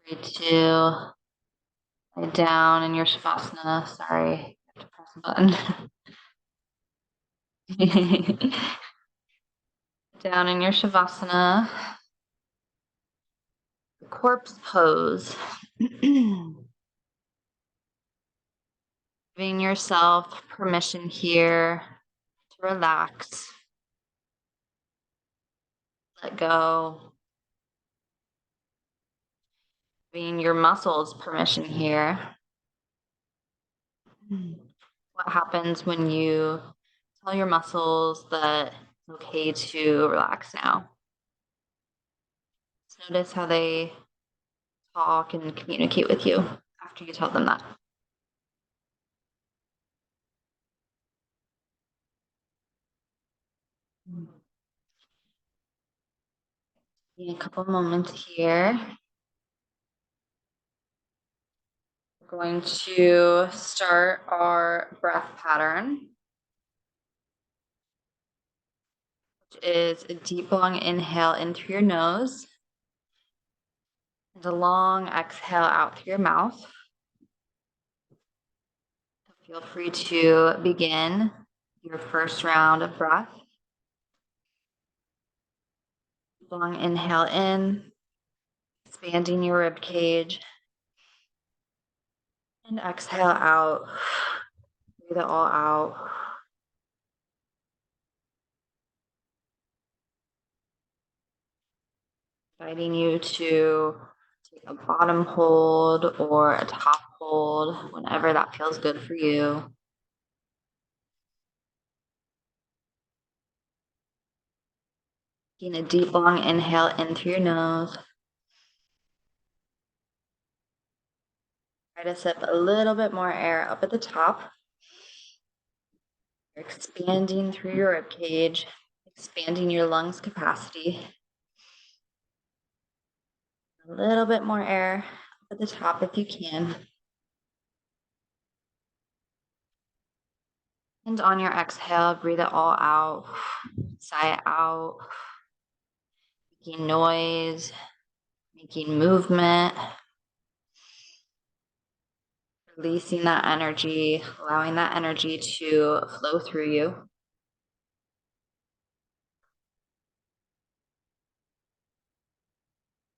Free to lay down in your Shavasana. Sorry, I have to press a button. Down in your Shavasana, the corpse pose. Giving yourself permission here to relax, let go. Giving your muscles permission here. What happens when you tell your muscles that it's okay to relax now? Just notice how they talk and communicate with you after you tell them that. In a couple moments here, we're going to start our breath pattern, which is a deep, long inhale in through your nose and a long exhale out through your mouth. Feel free to begin your first round of breath. Long inhale in, expanding your rib cage, and exhale out. Breathe it all out. Inviting you to take a bottom hold or a top hold, whenever that feels good for you. Taking a deep, long inhale in through your nose. Try to sip a little bit more air up at the top. You're expanding through your rib cage, expanding your lungs capacity. A little bit more air up at the top if you can. And on your exhale, breathe it all out. Sigh it out. Making noise, making movement. Releasing that energy, allowing that energy to flow through you.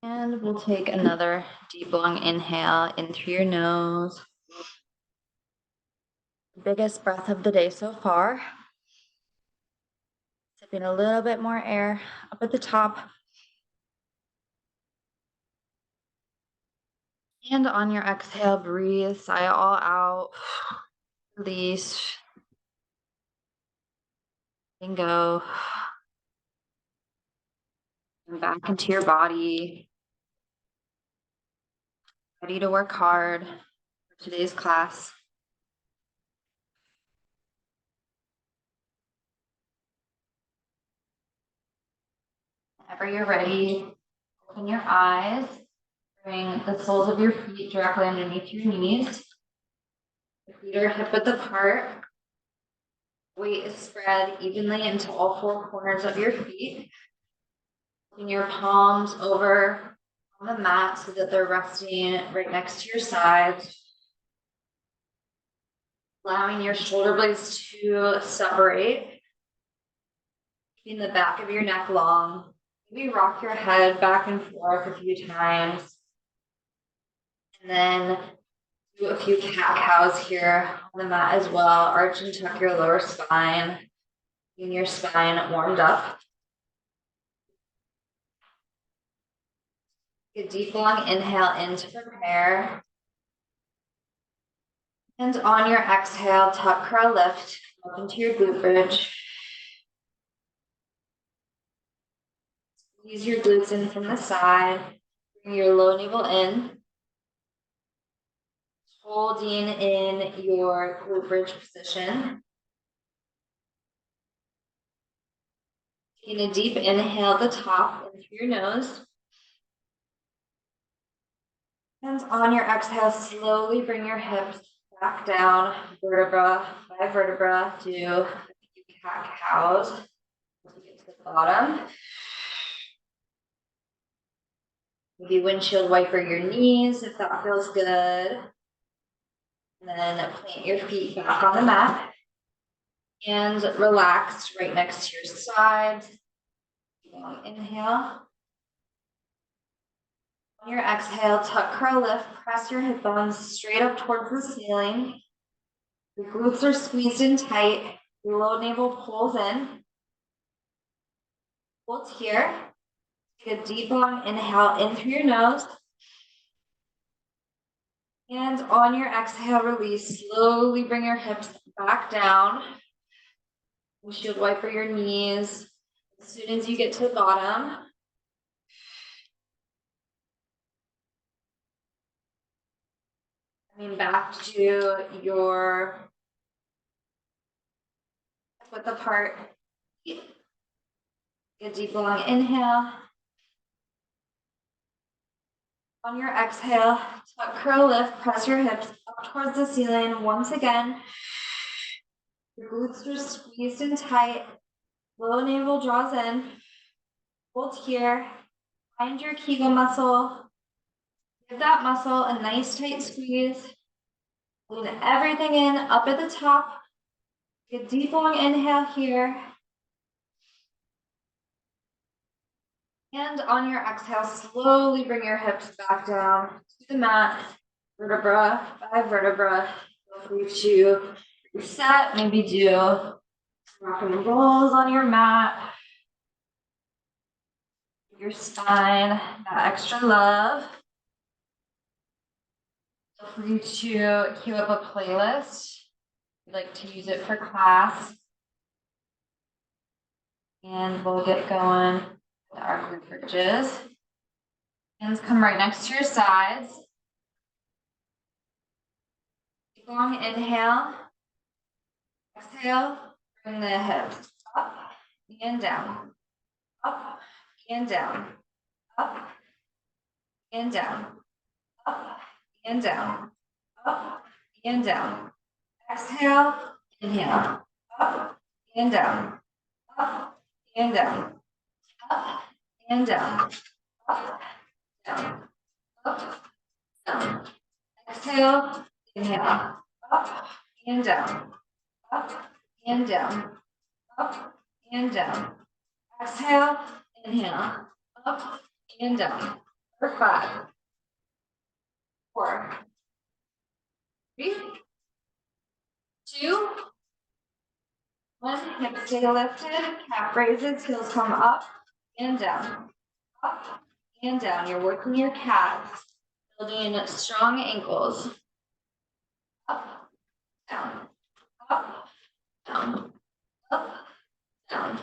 And we'll take another deep, long inhale in through your nose. Biggest breath of the day so far. Sipping a little bit more air up at the top. And on your exhale, breathe, sigh it all out. Release. And go. And back into your body. Ready to work hard for today's class. Whenever you're ready, open your eyes. Bring the soles of your feet directly underneath your knees. The feet are hip width apart. Weight is spread evenly into all four corners of your feet. Bring your palms over on the mat so that they're resting right next to your sides. Allowing your shoulder blades to separate. Keeping the back of your neck long. Maybe rock your head back and forth a few times. And then do a few cat-cows here on the mat as well. Arch and tuck your lower spine. Getting your spine warmed up. Take a deep, long inhale in to prepare. And on your exhale, tuck, curl, lift up into your glute bridge. Squeeze your glutes in from the side. Bring your low navel in. Holding in your glute bridge position. Taking a deep inhale at the top in through your nose. And on your exhale, slowly bring your hips back down, vertebra by vertebra. Do a few cat-cows. To get to the bottom. Maybe windshield wiper your knees if that feels good. And then plant your feet back on the mat. And relax right next to your sides. Long inhale. On your exhale, tuck, curl, lift, press your hip bones straight up towards the ceiling. Your glutes are squeezed in tight. Your low navel pulls in. Hold here. Take a deep long inhale in through your nose. And on your exhale, release. Slowly bring your hips back down. Windshield wiper your knees. As soon as you get to the bottom, coming back to your width apart. Take a deep long inhale. On your exhale, tuck, curl, lift, press your hips up towards the ceiling. Once again, your glutes are squeezed in tight. Low navel draws in. Hold here. Find your Kegel muscle. Give that muscle a nice tight squeeze. Lean everything in up at the top. Take a deep long inhale here. And on your exhale, slowly bring your hips back down to the mat, vertebra by vertebra. Feel free to reset, maybe do rock and rolls on your mat. Give your spine that extra love. Feel free to queue up a playlist. If you'd like to use it for class. And we'll get going with our glute bridges. Hands come right next to your sides. Deep long inhale. Exhale, bring the hips up and down, up and down, up and down, up and down, up and down. Exhale, inhale, up and down, up and down, up and down, up, down, up, down. Exhale, inhale, up and down, up and down, up and down. Exhale, inhale, up and down. For 5, 4, 3, 2, 1. Hips stay lifted, calf raises, heels come up and down, up and down. You're working your calves, building strong ankles. Up, down, up, down, up, down.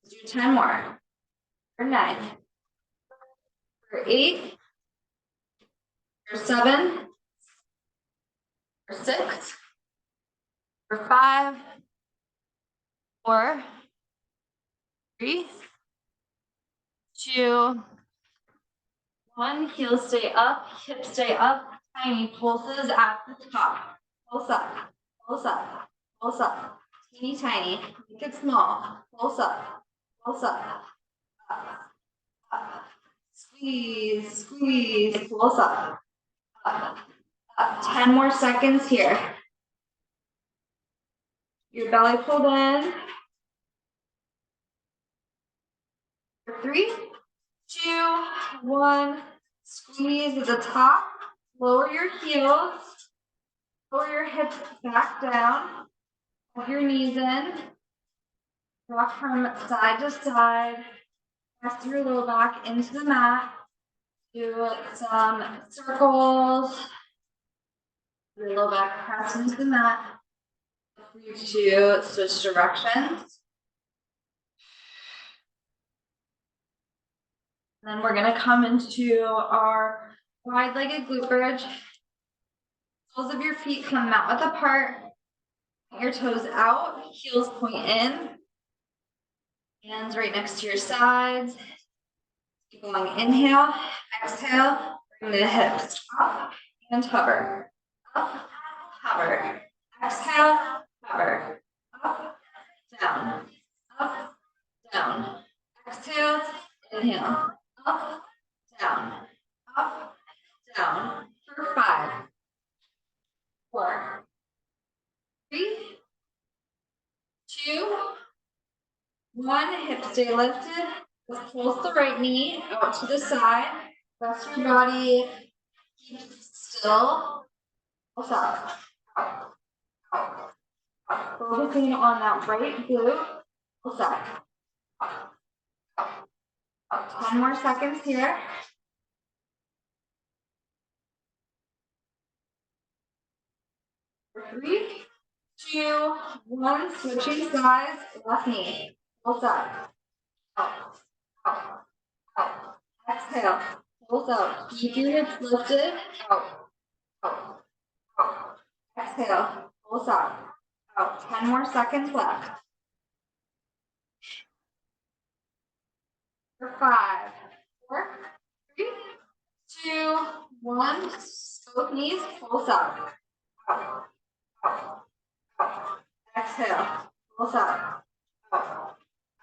Let's do 10 more. For 9, for 8, for 7, for 6, for 5, 4, 3, 2, 1. Heels stay up, hips stay up. Tiny pulses at the top. Pulse up, pulse up, pulse up. Teeny tiny. Make it small. Pulse up, pulse up, up, up. Squeeze, squeeze. Pulse up, up, up. 10 more seconds here. Your belly pulled in. For 3, 2, 1. Squeeze at the top. Lower your heels. Lower your hips back down. Put your knees in. Rock from side to side. Press your low back into the mat. Do some circles. Your low back press into the mat. Feel free to switch directions. Then we're going to come into our wide-legged glute bridge. Soles of your feet come mat width apart. Point your toes out, heels point in. Hands right next to your sides. Keep going. Inhale, exhale. Bring the hips up and hover. Up, hover. Exhale, hover. Up, down. Up, down. Exhale, inhale. Up, down. up, down for 5, 4, 3, 2, 1. Hips stay lifted. Let's pulse the right knee out to the side. Rest your body. Keep still. Pulse up. Out. Out. Out. Focusing on that right glute. Pulse up. Out. Out. Out. 10 more seconds here. 3, 2, 1. Switching sides. Left knee. Pulse up. Out. Out. Out. Exhale. Pulse out. Keep your hips lifted. Out. Out. Out. Exhale. Pulse out. Out. 10 more seconds left. For 5, 4, 3, 2, 1. Both knees. Pulse out. Out. Out. Out. Exhale. Pulse out. Out.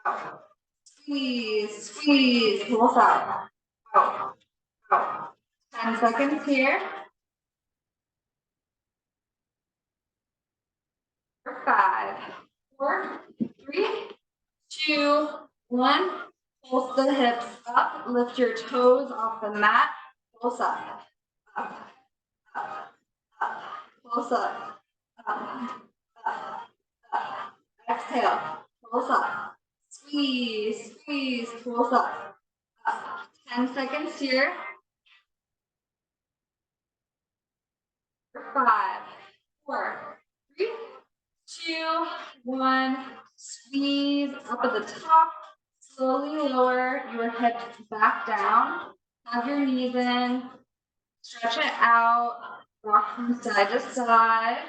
Out. Squeeze. Squeeze. Pulse out. Out. Out. 10 seconds here. For 5, 4, 3, 2, 1. Pulse the hips up. Lift your toes off the mat. Pulse up. Up. Up. Up. Pulse up. Up. Up. Up. Exhale. Pulse up. Squeeze. Squeeze. Pulse up. Up. 10 seconds here. For 5, 4, 3, 2, 1. Squeeze up at the top. Slowly lower your hips back down. Have your knees in. Stretch it out. Rock from side to side.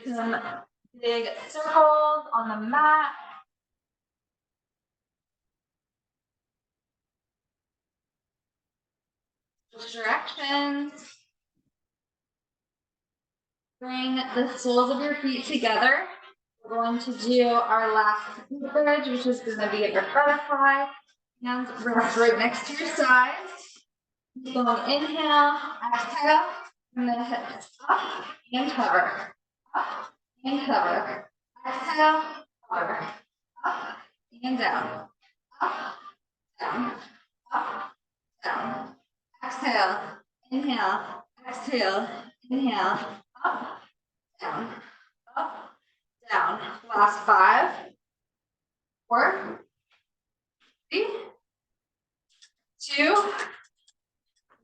Some big circles on the mat. Switch directions. Bring the soles of your feet together. We're going to do our last bridge, which is going to be your butterfly. Hands rest right next to your sides. Keep going. Inhale, exhale, and then hips up and hover. Up and hover. Exhale, hover. Up and down. Up, down. Up, down. Exhale, inhale, exhale, inhale. Up, down. Up, down. Last 5, 4, 3, 2,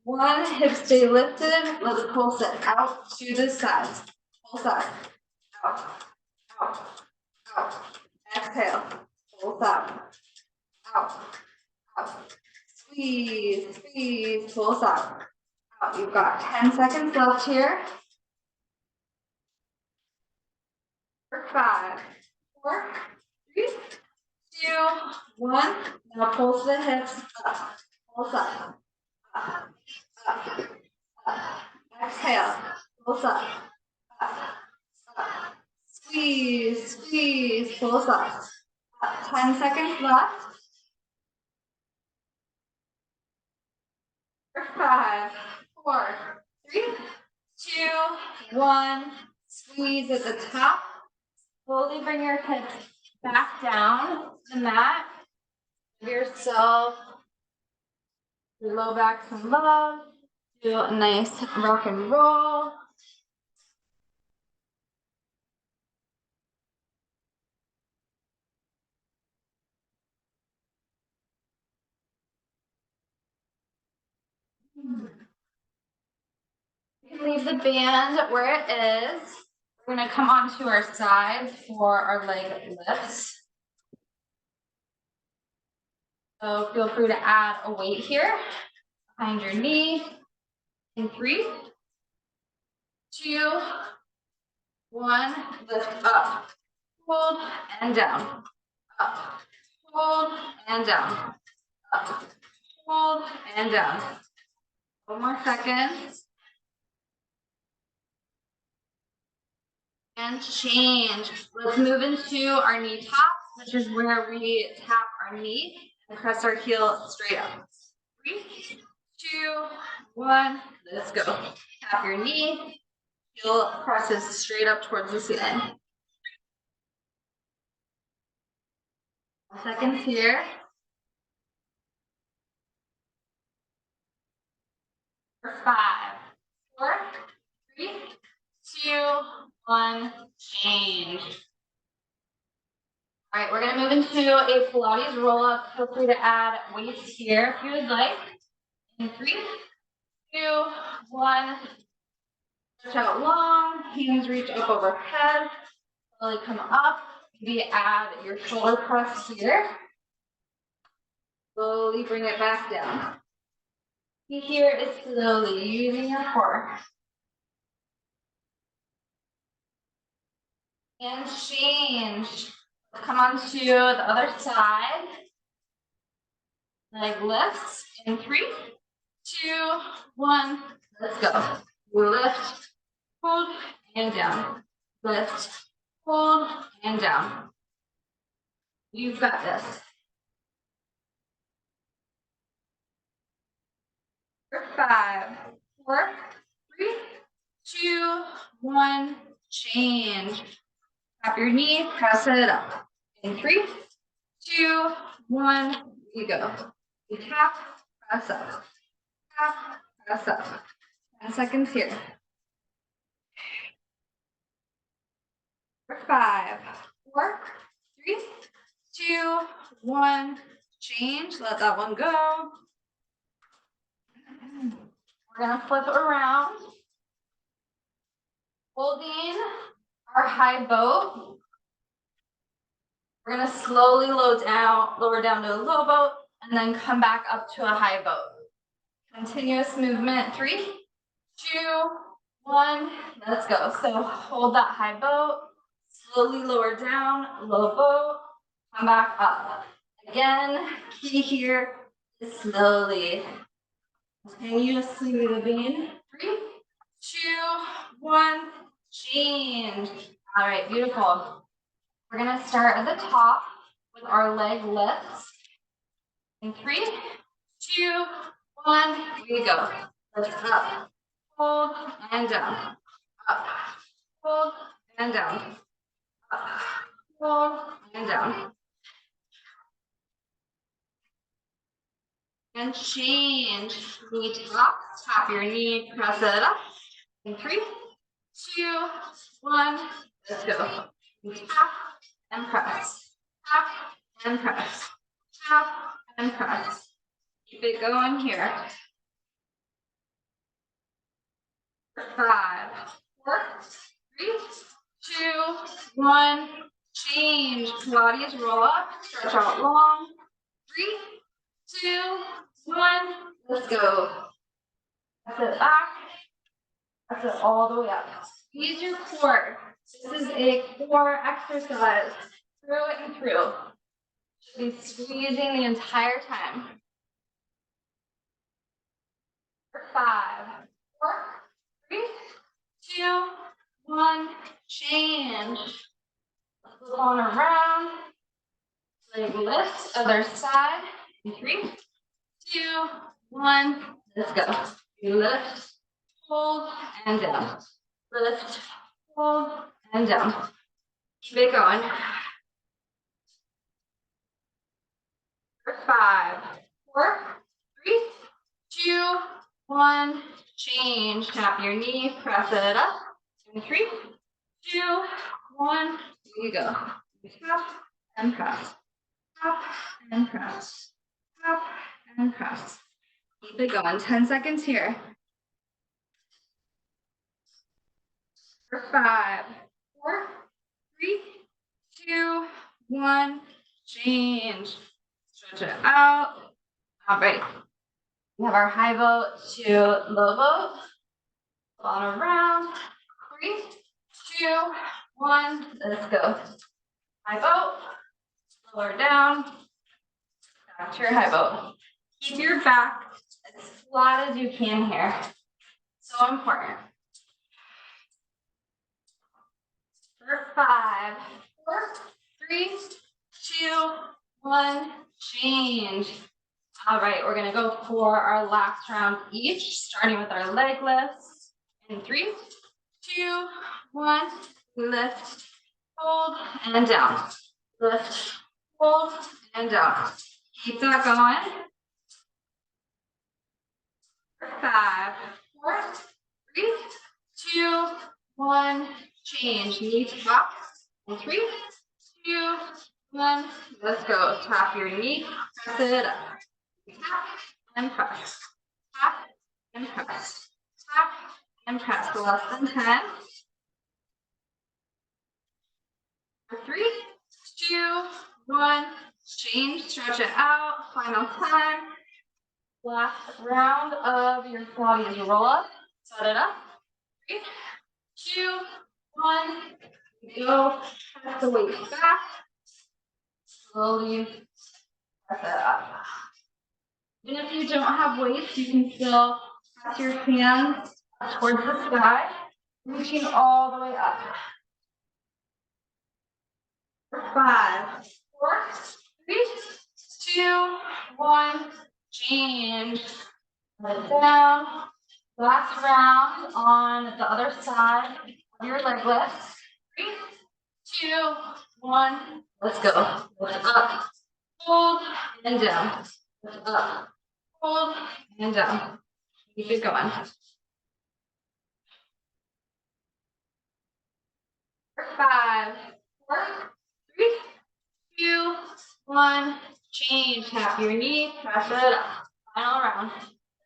1. Hips stay lifted. Let's pulse it out to the sides. Pulse up. Out. Out. Out. Exhale. Pulse up. Out. Out. Squeeze. Squeeze. Pulse up. Out. You've got 10 seconds left here. For 5, 4, 3, 2, 1. Now pulse the hips up. Pulse up. Up. Up. Up. Exhale. Pulse up. Up. Up. Squeeze. Squeeze. Pulse up. Up. 10 seconds left. For 5, 4, 3, 2, 1. Squeeze at the top. Slowly bring your hips back down to the mat. Give yourself your low back some love. Do a nice rock and roll. Leave the band where it is. We're going to come onto our sides for our leg lifts. So feel free to add a weight here behind your knee. In 3, 2, 1. Lift up, hold, and down. Up, hold, and down. Up, hold, and down. 1 more second. And change. Let's move into our knee tops, which is where we tap our knee and press our heel straight up. 3, 2, 1. Let's go. Tap your knee. Heel presses straight up towards the ceiling. Seconds here. For 5, 4, 3, 2, 1. Change. All right, we're gonna move into a Pilates roll up. Feel free to add weights here if you would like. In 3, 2, 1. Stretch out long, hands reach up overhead. Slowly come up. Maybe add your shoulder press here. Slowly bring it back down. Key here is slowly using your core. And change. Come on to the other side. Leg lifts in 3, 2, 1. Let's go. Lift, hold, and down. Lift, hold, and down. You've got this. For 5, 4, 3, 2, 1. Change. Tap your knee, press it up. In 3, 2, 1. You go. You tap, press up. Tap, press up. 10 seconds here. For 5, 4, 3, 2, 1. Change. Let that one go. We're gonna flip around. Holding our high boat. We're gonna slowly lower down to a low boat, and then come back up to a high boat. Continuous movement. 3, 2, 1. Let's go. So hold that high boat. Slowly lower down, low boat. Come back up. Again, key here is slowly, continuously moving. 3, 2, 1. Change. All right, beautiful. We're gonna start at the top with our leg lifts. In 3, 2, 1. Here you go. Lift up, hold, and down. Up, hold, and down. Up, hold, and down. And change. Knee top, tap your knee, press it up. In 3, 2, 1. Let's go. Tap and press. Tap and press. Tap and press. Keep it going here. 5, 4, 3, 2, 1. Change. Pilates roll up. Stretch out long. 3, 2, 1. Let's go. Press it back. Press it all the way up. Squeeze your core. This is a core exercise through and through. Should be squeezing the entire time. For 5, 4, 3, 2, 1. Change. Flip on around. Leg lift, other side. In 3, 2, 1. Let's go. Lift, hold, and down. Lift, hold, and down. Keep it going. For 5, 4, 3, 2, 1. Change. Tap your knee, press it up. In 3, 2, 1. Here you go. Tap and press. Tap and press. Tap and press. Keep it going. 10 seconds here. For 5, 4, 3, 2, 1. Change. Stretch it out. All right. We have our high boat to low boat. On around. 3, 2, 1. Let's go. High boat. Lower down. Back to your high boat. Keep your back as flat as you can here. So important. For 5, 4, 3, 2, 1. Change. All right, we're gonna go for our last round each, starting with our leg lifts. In 3, 2, 1, lift, hold, and down. Lift, hold, and down. Keep that going. 5, 4, 3, 2, 1, change. Knee top. In 3, 2, 1, let's go. Tap your knee, press it up. Tap and press. Tap and press. Tap and press. Less than 10. 3, 2, 1, change, stretch it out. Final time. Last round of your Pilates roll up. Set it up. 3, 2, 1, go. Press the weight back. Slowly press it up. Even if you don't have weights, you can still press your hands towards the sky, reaching all the way up. 5, 4, 3, 2, 1, change. Let it down. Last round on the other side of your leg lift. 3, 2, 1, let's go. Lift up, hold, and down. Lift up, hold, and down. Keep it going. 5, 4, 3, 2, 1, change. Tap your knee, press it up. Final round.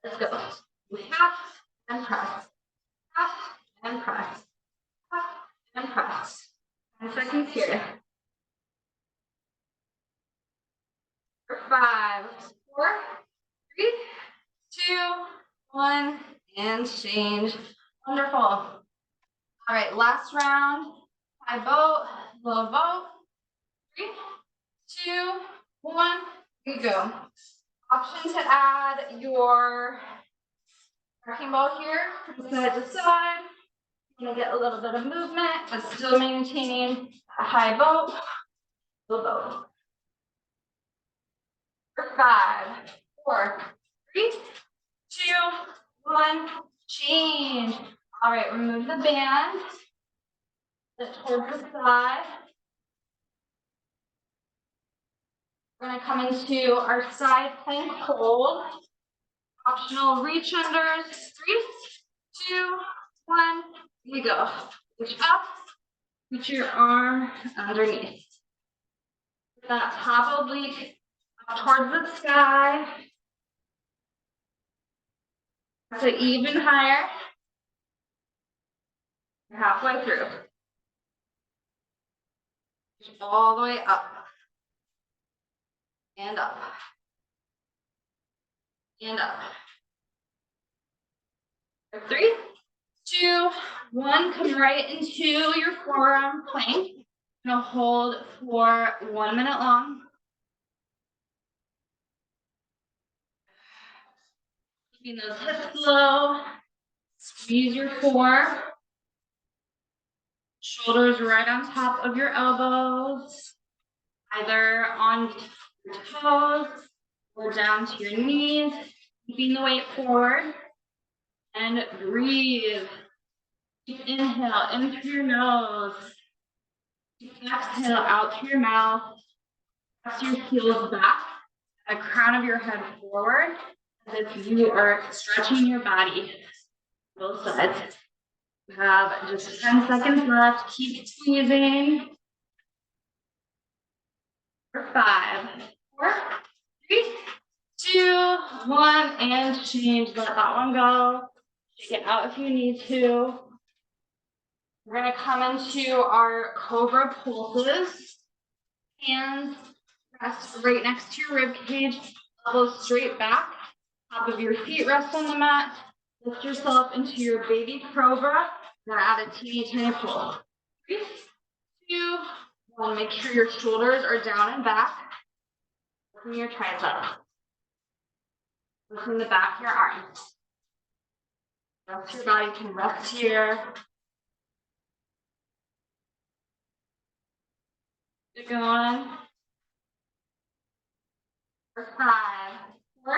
Let's go. Tap and press. Tap and press. Tap and press. 10 seconds here. 5, 4, 3, 2, 1, and change. Wonderful. All right, last round. High boat, low boat. 3, 2, 1, we go. Option to add your wrecking ball here from side to side. You're gonna get a little bit of movement, but still maintaining a high boat, low boat. 5, 4, 3, 2, 1, change. All right, remove the band. Lift towards the side. We're gonna come into our side plank hold. Optional reach unders. 3, 2, 1, here we go. Reach up, reach your arm underneath. That top oblique up towards the sky. So even higher. You're halfway through. All the way up. And up. And up. 3, 2, 1. Come right into your forearm plank. Gonna hold for 1 minute long. Keeping those hips low. Squeeze your core. Shoulders right on top of your elbows. Either on your toes or down to your knees. Keeping the weight forward. And breathe. Inhale in through your nose. Exhale out through your mouth. Press your heels back. The crown of your head forward. As if you are stretching your body. Both sides. You have just 10 seconds left. Keep squeezing. 5, 4, 3, 2, 1, and change. Let that one go. Shake it out if you need to. We're going to come into our cobra pulses. Hands rest right next to your rib cage. Elbows straight back. Top of your feet rest on the mat. Lift yourself into your baby cobra. We're gonna add a teeny tiny pull. 3, 2, 1. Make sure your shoulders are down and back. Working your tricep. Working the back of your arms. Rest your body can rest here. Keep going. 5, 4,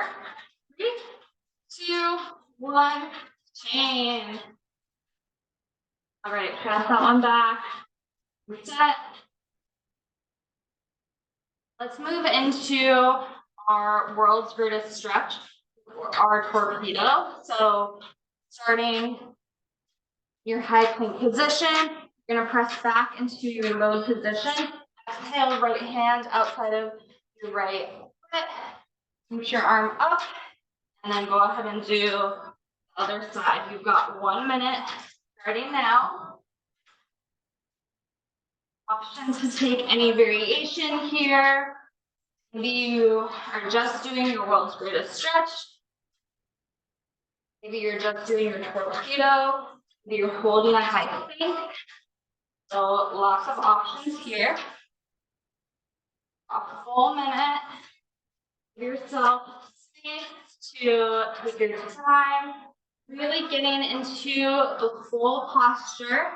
one, change. All right, press that one back. Reset. Let's move into our world's greatest stretch, our torpedo. So starting your high plank position, you're gonna press back into your low position. Exhale, right hand outside of your right foot. Reach your arm up, and then go ahead and do the other side. You've got 1 minute starting now. Option to take any variation here. Maybe you are just doing your world's greatest stretch. Maybe you're just doing your torpedo. Maybe you're holding a high plank. So lots of options here. A full minute. Give yourself space to take your time. Really getting into the full posture.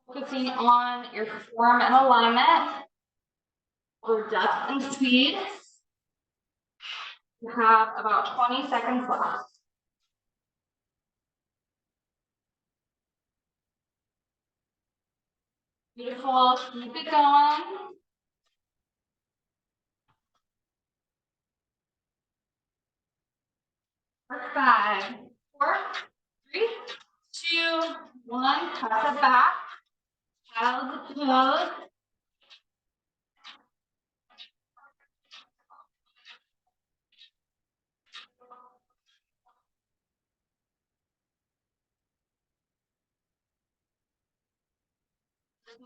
Focusing on your form and alignment. For depth and speed. You have about 20 seconds left. Beautiful, keep it going. For 5, 4, 3, 2, 1, press it back. Child's pose.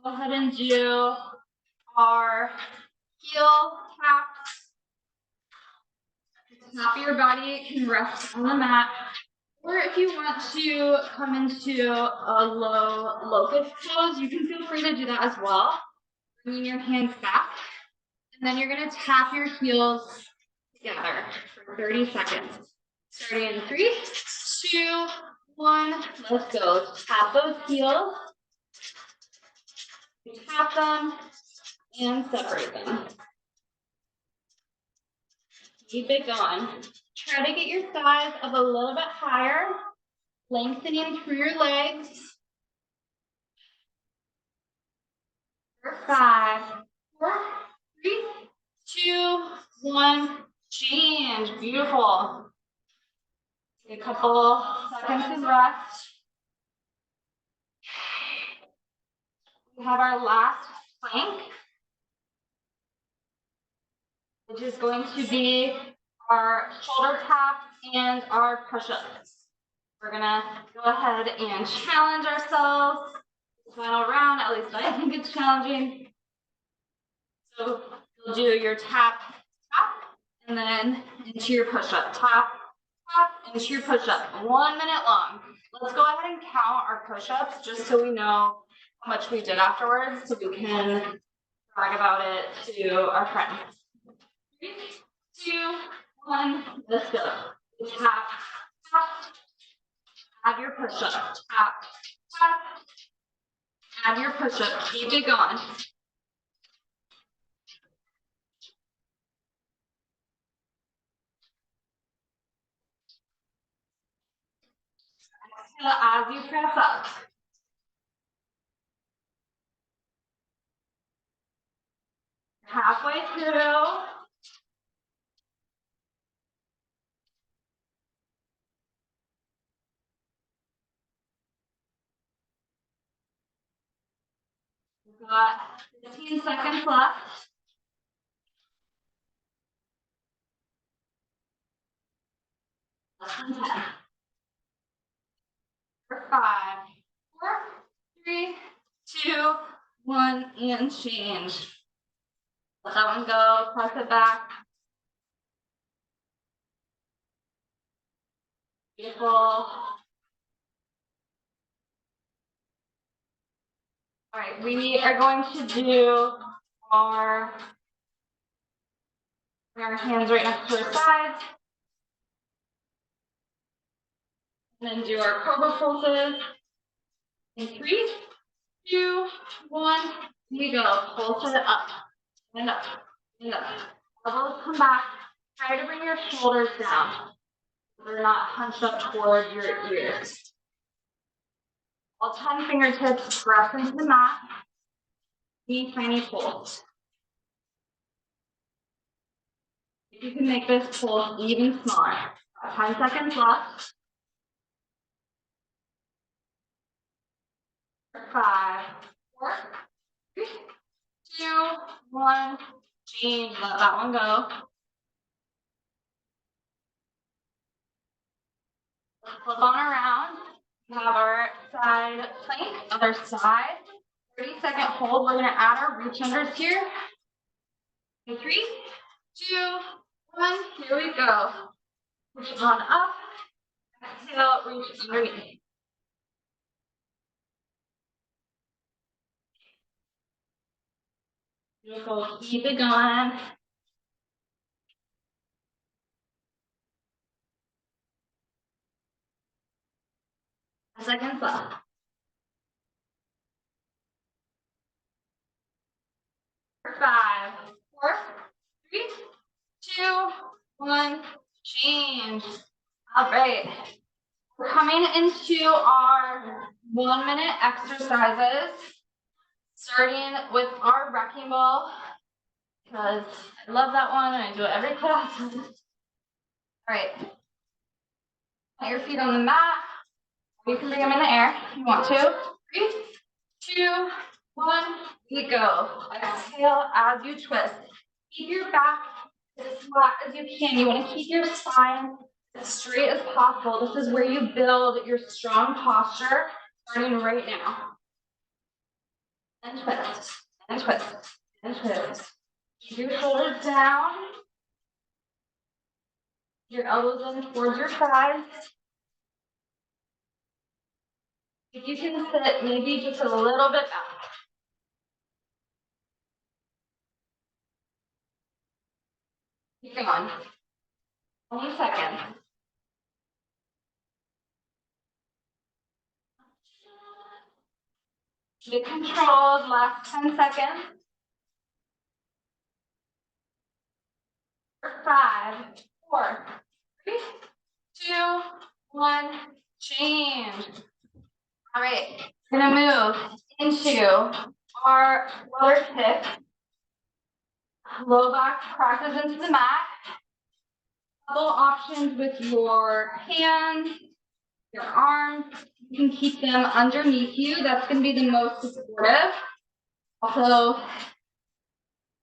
Go ahead and do our heel taps. The top of your body can rest on the mat. Or if you want to come into a low locust pose, you can feel free to do that as well. Bringing your hands back. And then you're going to tap your heels together for 30 seconds. Starting in 3, 2, 1, let's go. Tap those heels. Tap them and separate them. Keep it going. Try to get your thighs up a little bit higher, lengthening through your legs. For 5, 4, 3, 2, 1, change. Beautiful. Take a couple seconds to rest. We have our last plank, which is going to be our shoulder tap and our push-ups. We're gonna go ahead and challenge ourselves. This final round, at least I think it's challenging. So you'll do your tap, tap, and then into your push-up. Tap, tap, into your push-up. 1 minute long. Let's go ahead and count our push-ups just so we know how much we did afterwards, so we can brag about it to our friends. 3, 2, 1, let's go. Tap, tap, add your push-up. Tap, tap, add your push-up. Keep it going. Exhale as you press up. Halfway through. We've got 15 seconds left. Less than 10. For 5, 4, 3, 2, 1, and change. Let that one go. Press it back. Beautiful. All right, we are going to do our, bring our hands right next to our sides. And then do our cobra pulses. In 3, 2, 1, here we go. Pulse it up and up and up. Elbows come back. Try to bring your shoulders down. They're not hunched up toward your ears. All 10 fingertips press into the mat. Teeny tiny pulse. If you can make this pulse even smaller. 10 seconds left. 5, 4, 3, 2, 1. Change. Let that one go. Let's flip on around. We have our side plank, other side. 30-second hold. We're going to add our reach unders here. 3, 2, 1. Here we go. Push on up. Exhale, reach underneath. Beautiful. Keep it going. Seconds left. 5, 4, 3, 2, 1. Change. All right. We're coming into our 1-minute exercises, starting with our wrecking ball, because I love that one and I do it every class. All right. Put your feet on the mat. You can bring them in the air if you want to. 3, 2, 1. We go. Exhale as you twist. Keep your back as flat as you can. You want to keep your spine as straight as possible. This is where you build your strong posture, starting right now. And twist, and twist, and twist. Keep your shoulders down. Your elbows in towards your thighs. If you can sit maybe just a little bit back. Keep going. 20 seconds. Keep it controlled. Last 10 seconds. 5, 4, 3, 2, 1. Change. All right. We're gonna move into our flutter kick. Low back presses into the mat. Couple options with your hands, your arms. You can keep them underneath you. That's going to be the most supportive. Also,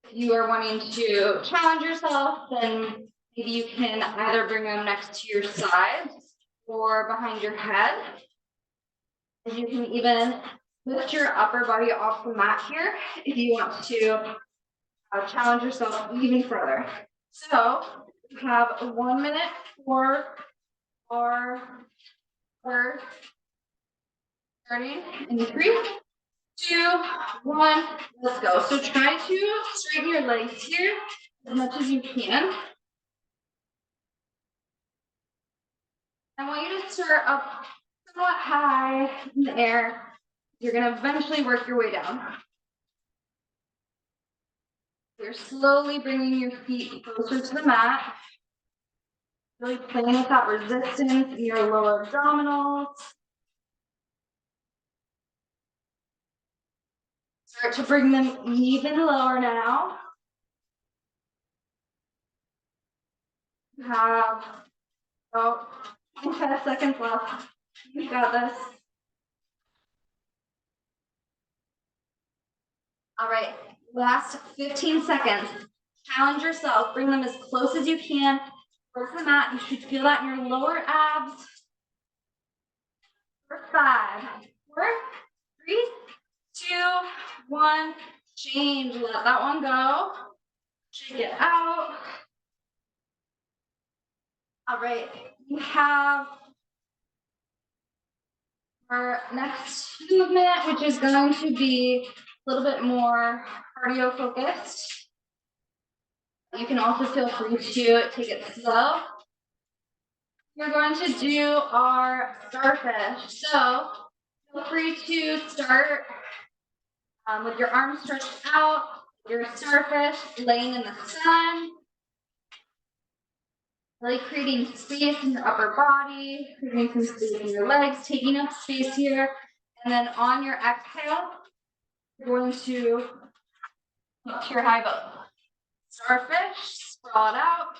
if you are wanting to challenge yourself, then maybe you can either bring them next to your sides or behind your head. And you can even lift your upper body off the mat here if you want to challenge yourself even further. So we have 1 minute for our work. Starting in 3, 2, 1. Let's go. So try to straighten your legs here as much as you can. I want you to start up somewhat high in the air. You're going to eventually work your way down. You're slowly bringing your feet closer to the mat. Really playing with that resistance in your lower abdominals. Start to bring them even lower now. You have about 25 seconds left. You got this. All right, last 15 seconds. Challenge yourself. Bring them as close as you can towards the mat. You should feel that in your lower abs. For 5, 4, 3, 2, 1. Change. Let that one go. Shake it out. All right, we have our next movement, which is going to be a little bit more cardio focused. You can also feel free to take it slow. We're going to do our starfish. So feel free to start with your arms stretched out, your starfish laying in the sun. Really creating space in your upper body, creating some space in your legs, taking up space here. And then on your exhale, you're going to look to your high boat. Starfish, sprawl it out.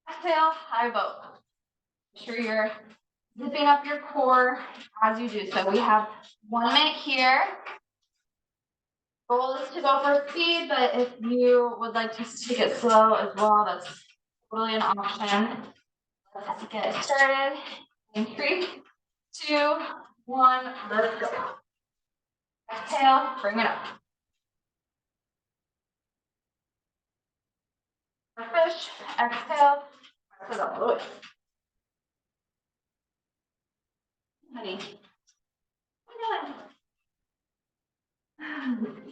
Exhale, high boat. Make sure you're zipping up your core as you do so. We have 1 minute here. Goal is to go for speed, but if you would like to take it slow as well, that's totally an option. Let's get started. In 3, 2, 1, let's go. Exhale, bring it up. Fish, exhale, press it all the way. Honey, what are you doing?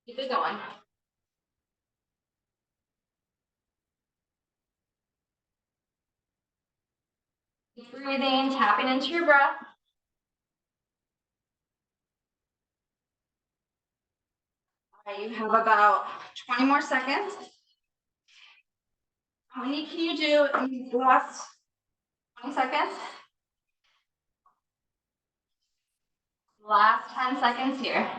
Keep it going. Keep breathing, tapping into your breath. All right, you have about 20 more seconds. How many can you do in these last 20 seconds? Last 10 seconds here.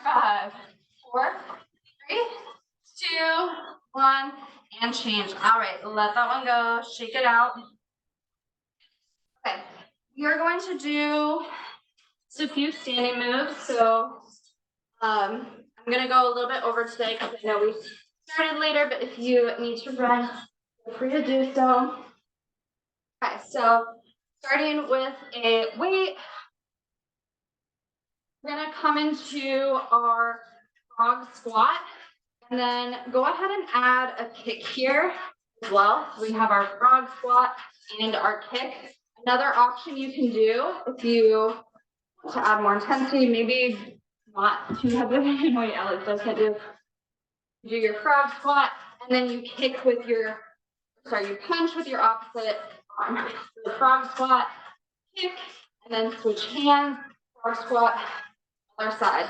5, 4, 3, 2, 1, and change. All right, let that one go. Shake it out. Okay, we are going to do just a few standing moves. So I'm going to go a little bit over today because I know we started later, but if you need to run, feel free to do so. Okay, so starting with a weight, we're going to come into our frog squat, and then go ahead and add a kick here as well. So we have our frog squat and our kick. Another option you can do if you want to add more intensity, maybe not too heavy, I know Alex does can't do your frog squat, and then you kick with your, you punch with your opposite arm. So the frog squat, kick, and then switch hands, frog squat, other side.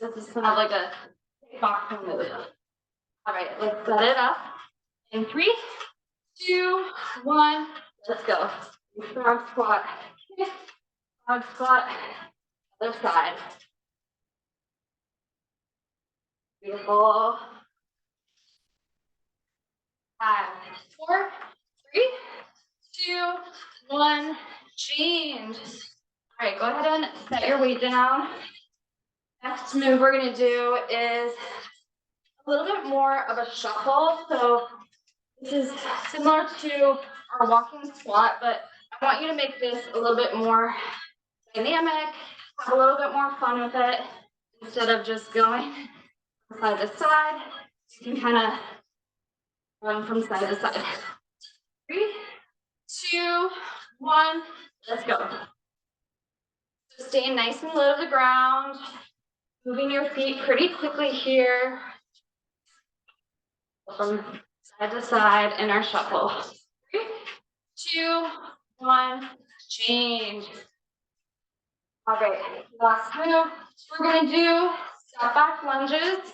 This is kind of like a boxing move. All right, let's set it up. In 3, 2, 1, let's go. Frog squat, kick, frog squat, other side. Beautiful. 5, 4, 3, 2, 1, change. All right, go ahead and set your weight down. Next move we're gonna do is a little bit more of a shuffle. So this is similar to our walking squat, but I want you to make this a little bit more dynamic, have a little bit more fun with it. Instead of just going from side to side, you can kind of run from side to side. 3, 2, 1, let's go. So staying nice and low to the ground, moving your feet pretty quickly here. From side to side in our shuffle. 3, 2, 1, change. All right, last move. We're going to do step back lunges,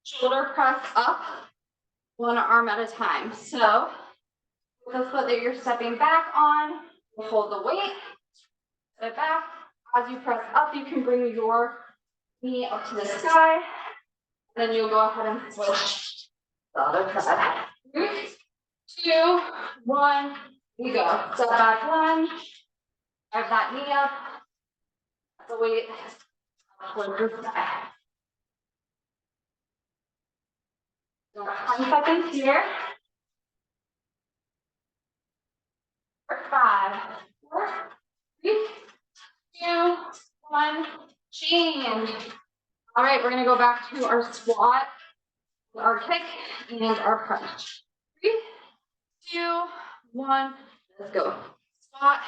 shoulder press up, one arm at a time. So the foot that you're stepping back on, hold the weight, step back. As you press up, you can bring your knee up to the sky. Then you'll go ahead and switch the other side. 3, 2, 1, we go. Step back lunge. Drive that knee up. The weight towards the sky. 10 seconds here. 5, 4, 3, 2, 1, change. All right, we're gonna go back to our squat, our kick, and our punch. 3, 2, 1, let's go. Squat,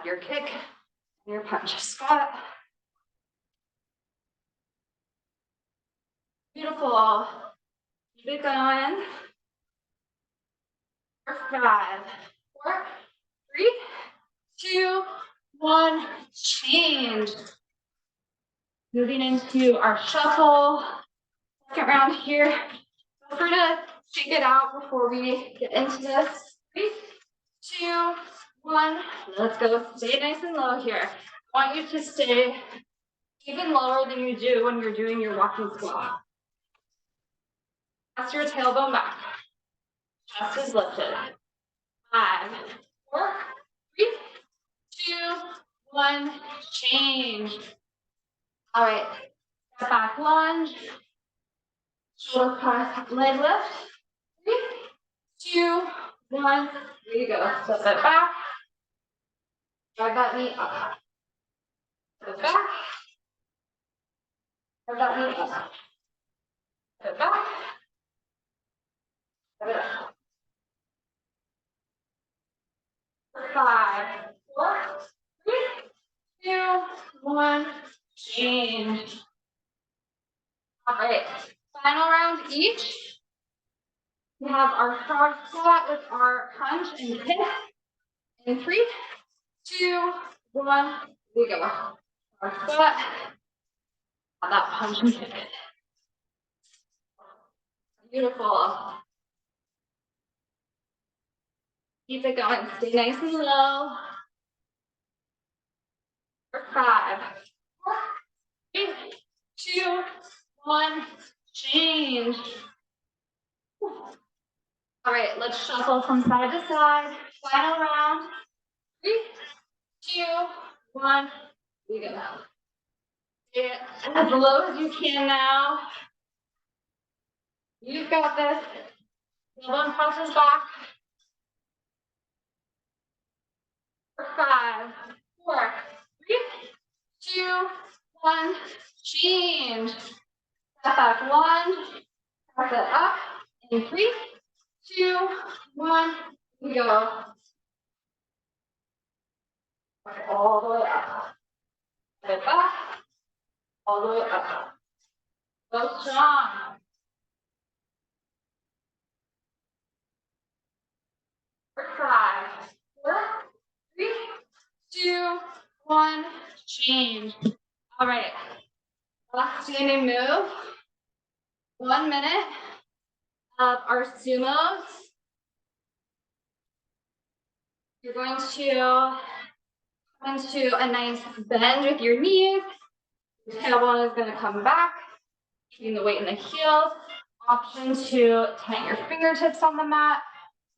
your kick, and your punch. Squat. Beautiful. Keep it going. 5, 4, 3, 2, one, change. Moving into our shuffle. Second round here. Feel free to shake it out before we get into this. 3, 2, 1. Let's go. Stay nice and low here. I want you to stay even lower than you do when you're doing your walking squat. Press your tailbone back. Chest is lifted. 5, 4, 3, 2, 1. Change. All right. Step back lunge. Shoulder press, leg lift. 3, 2, 1. There you go. Step it back. Drive that knee up. Step back. Drive that knee up. Step back. Step it up. 5, 4, 3, 2, 1. Change. All right. Final round each. We have our frog squat with our punch and kick. In 3, 2, 1. Here we go. Frog squat. That punch and kick. Beautiful. Keep it going. Stay nice and low. For 5, 4, 3, 2, 1. Change. All right, let's shuffle from side to side. Final round. 3, 2, 1. Here we go. Stay as low as you can now. You've got this. Tailbone crosses back. For 5, 4, 3, 2, 1. Change. Step back lunge. Press it up. In 3, 2, 1. We go. All the way up. Step back. All the way up. Go strong. For 5, 4, 3, 2, 1. Change. All right. Last standing move. 1 minute of our sumos. You're going to come into a nice bend with your knees. Your tailbone is going to come back, keeping the weight in the heels. Option to tighten your fingertips on the mat,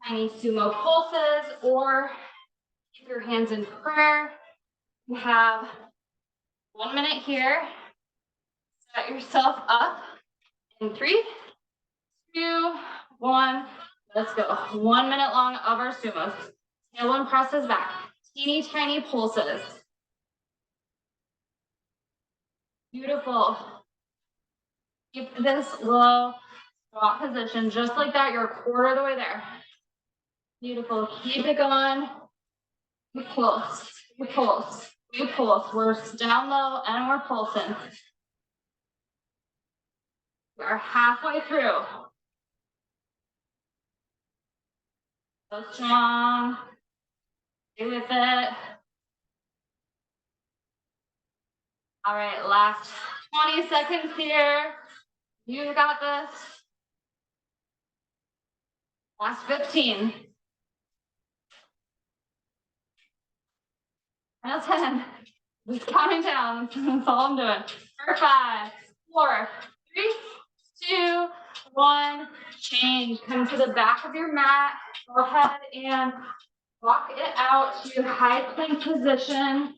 tiny sumo pulses, or keep your hands in prayer. You have 1 minute here. Set yourself up in 3, 2, 1. Let's go. 1 minute long of our sumos. Tailbone crosses back. Teeny tiny pulses. Beautiful. Keep this low squat position just like that. You're a quarter of the way there. Beautiful. Keep it going. We pulse. We pulse. We pulse. We're down low and we're pulsing. We're halfway through. So strong. Stay with it. All right, last 20 seconds here. You got this. Last 15. Final 10. Just counting down. That's all I'm doing. For 5, 4, 3, 2, 1. Change. Come to the back of your mat. Go ahead and walk it out to high plank position.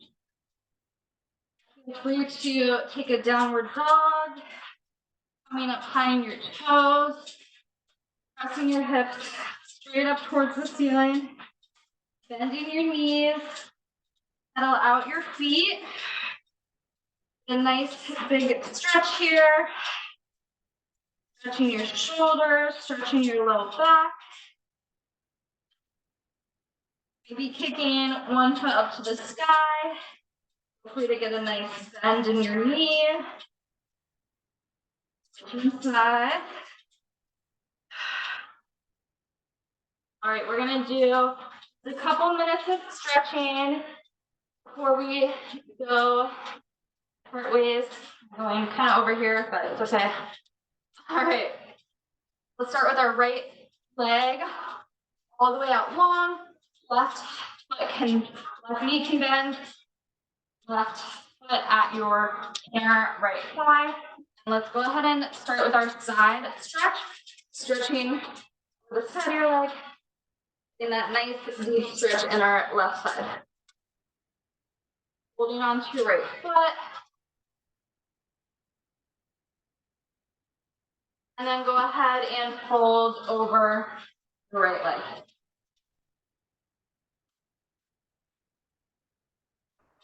Feel free to take a downward dog. Coming up high in your toes. Pressing your hips straight up towards the ceiling. Bending your knees. Pedal out your feet. A nice big stretch here. Stretching your shoulders, stretching your low back. Maybe kicking one foot up to the sky. Feel free to get a nice bend in your knee. Switching sides. All right, we're gonna do a couple minutes of stretching. before we go different ways, I'm going kind of over here, but it's okay. All right, let's start with our right leg all the way out long. Left knee can bend. Left foot at your inner right thigh. And let's go ahead and start with our side stretch. Stretching the side of your leg in that nice deep stretch in our left side. Holding on to your right foot. And then go ahead and fold over the right leg.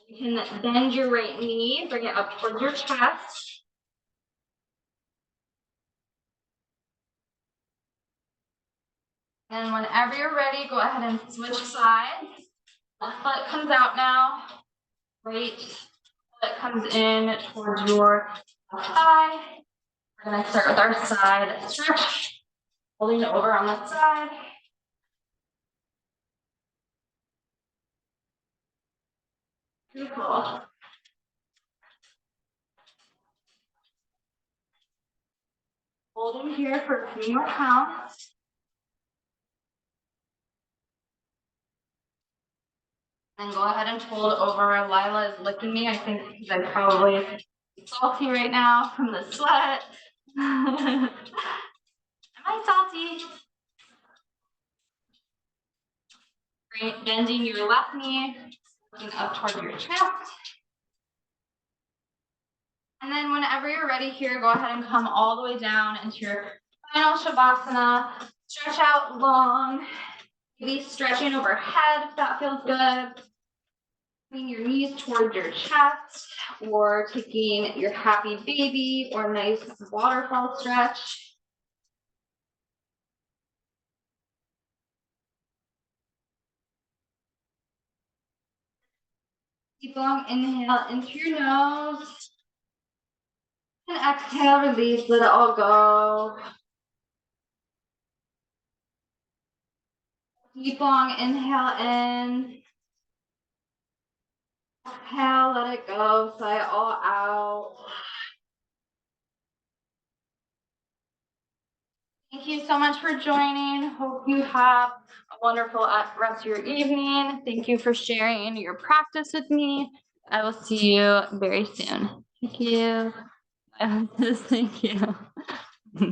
You can bend your right knee, bring it up towards your chest. And whenever you're ready, go ahead and switch sides. Left foot comes out now. Right foot comes in towards your thigh. We're going to start with our side stretch. Holding over on the side. Beautiful. Holding here for a few more counts. And go ahead and fold over. Lila is licking me, I think, because I'm probably salty right now from the sweat. Am I salty? Great. Bending your left knee, looking up toward your chest. And then whenever you're ready here, go ahead and come all the way down into your final Shavasana. Stretch out long. Maybe stretching overhead if that feels good. Bring your knees towards your chest, or taking your happy baby or nice waterfall stretch. Deep long inhale into your nose. And exhale, release, let it all go. Deep long inhale in. Exhale, let it go, sigh it all out. Thank you so much for joining. Hope you have a wonderful rest of your evening. Thank you for sharing your practice with me. I will see you very soon. Thank you. Thank you.